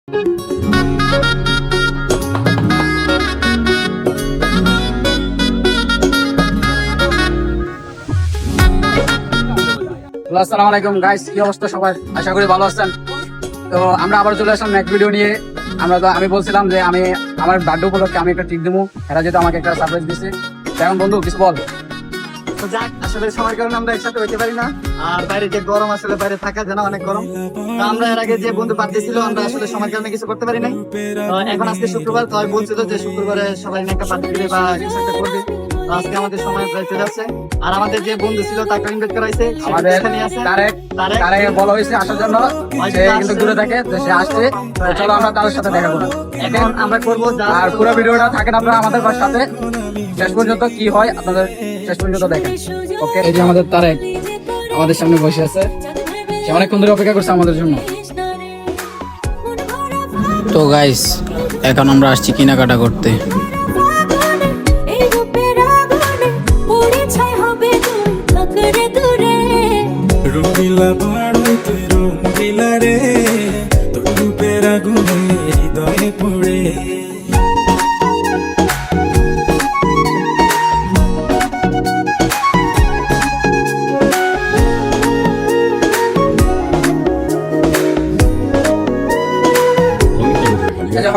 আসসালামু আলাইকুম গাইস, কি অবস্থা সবাই? আশা করি ভালো আছেন। তো আমরা আবার চলে আসলাম নেক্সট ভিডিও নিয়ে। আমি বলছিলাম যে আমি আমার বার্থডে উপলক্ষে আমি একটা ট্রিট দেবো, এরা যেহেতু আমাকে একটা সারপ্রাইজ দিচ্ছে। এখন বন্ধু কিছু বল। আসলে সময়ের কারণে আমরা একসাথে হইতে পারি না, আর বাইরে যে গরম, আসলে বাইরে থাকা যেন অনেক গরম। তো আমরা এর আগে যে বন্ধু পার্টি ছিল, আমরা আসলে সময়ের কারণে কিছু করতে পারি নাই। তো এখন আজকে শুক্রবার, তো আমি বলছিল যে শুক্রবারে সবাই নিয়ে একটা পার্টি দিবে বা কিছু একটা করবে। তো আজকে আমাদের সময় প্রায় চলে যাচ্ছে, আর আমাদের যে বন্ধু ছিল তাকে ইনভাইট করা হয়েছে। আমাদের তারেক বলা হয়েছে আসার জন্য, সে কিন্তু দূরে থাকে, তো সে আসছে। তো চলো আমরা তার সাথে দেখা করবো। এখন আমরা করবো, আর পুরো ভিডিওটা থাকেন আপনারা আমাদের সাথে শেষ পর্যন্ত, কি হয় আপনাদের শেষ পর্যন্ত দেখেন। ওকে, এই যে আমাদের তারেক আমাদের সামনে বসে আছে, সে অনেকক্ষণ ধরে অপেক্ষা করছে আমাদের জন্য। তো গাইস, এখন আমরা আসছি কেনাকাটা করতে। রঙিলা বাড়াইতে রঙিলা রে, তোর রূপের আগুনে হৃদয়ে পড়ে।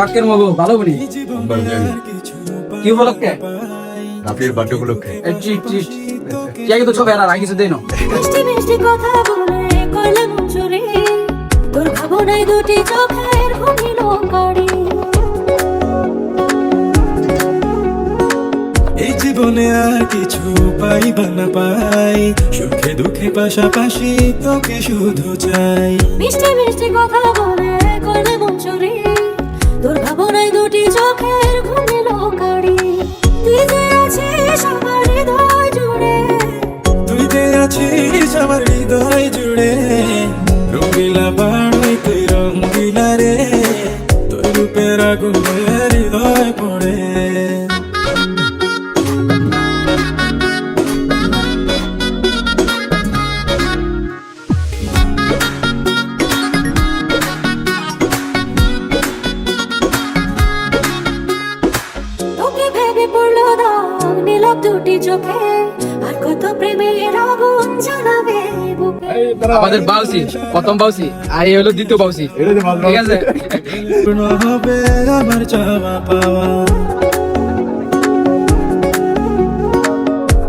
ফাঁকের মগু ভালো বলি কি উপলক্ষে? আপনার বার্থডে উপলক্ষে কিন্তু ছবি আর কিছু দেই না। মিষ্টি মিষ্টি কথা বলে করলাম চুরি, তোর ভাবনায় দুটি চোখের ঘুমিল কাড়ি। এই জীবনে আর কিছু পাইবা না পাই, সুখে দুঃখে পাশাপাশি তোকে শুধু চাই। মিষ্টি মিষ্টি কথা বলে করলাম চুরি, তোর ভাবনায় দুটি চোখের ঘুমিল কাড়ি। তুই যে আছিস আমার হৃদয় জুড়ে, তুই যে আছিস আমার হৃদয় জুড়ে। রঙিলা বাড়াইতে রঙিলা রে, তোর রূপের আগুনে হৃদয় পড়ে। তোকে ভেবে পড়লো দাগ নীলাভ দুটি চোখে, আর কত প্রেমের আগুন জানাবে বুকে। আমাদের বাউসি প্রথম বাউসি, আর এই হলো দ্বিতীয় বাউসি, ঠিক আছে? পূর্ণ হবে আমার চাওয়া পাওয়া।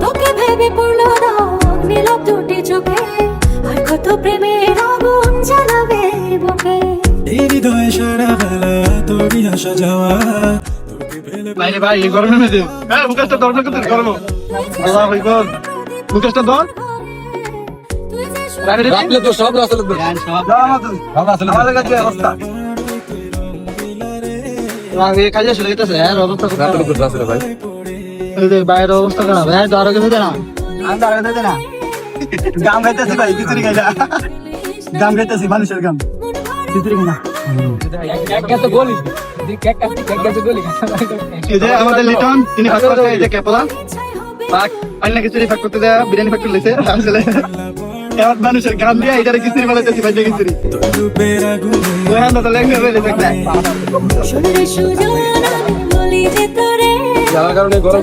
তোকে ভেবে পড়লো দাগ নীলাভ দুটি চোখে, আর কত প্রেমের আগুন জানাবে বুকে। এই হৃদয়ে সারা বেলা তোরই আসা যাওয়া, তোকে ফেলে বাইরে ভাই এই গরমের মধ্যে মুখটা ধর না, কিন্তু গরম। আল্লাহ আকবার, মুখটা ধর। রাখলে তো সব রাসেল আমাদের কাছে অবস্থা কাজে চলে যেতেছে। বাইরের অবস্থা খারাপ, আরো কিছু দে না, গাম খাইতেছি ভাই, খিচুড়ি খাইলা গাম খাইতেছি, মানুষের গাম খিচুড়ি খাইলা। আমাদের লিটন তিনি ভাগ করতে এই যে কেপলা পাক অন্য খিচুড়ি ভাগ করতে দেয়া, বিরিয়ানি ভাগ করে লইছে। আসলে এমন মানুষের গাম দিয়া এটারে খিচুড়ি বানাইতেছি ভাই, খিচুড়ি তোর রূপের আগুনে। ওই হান্দা তো লেগে দেখতে সুরে সুজন বলি যে তোরে যার কারণে গরম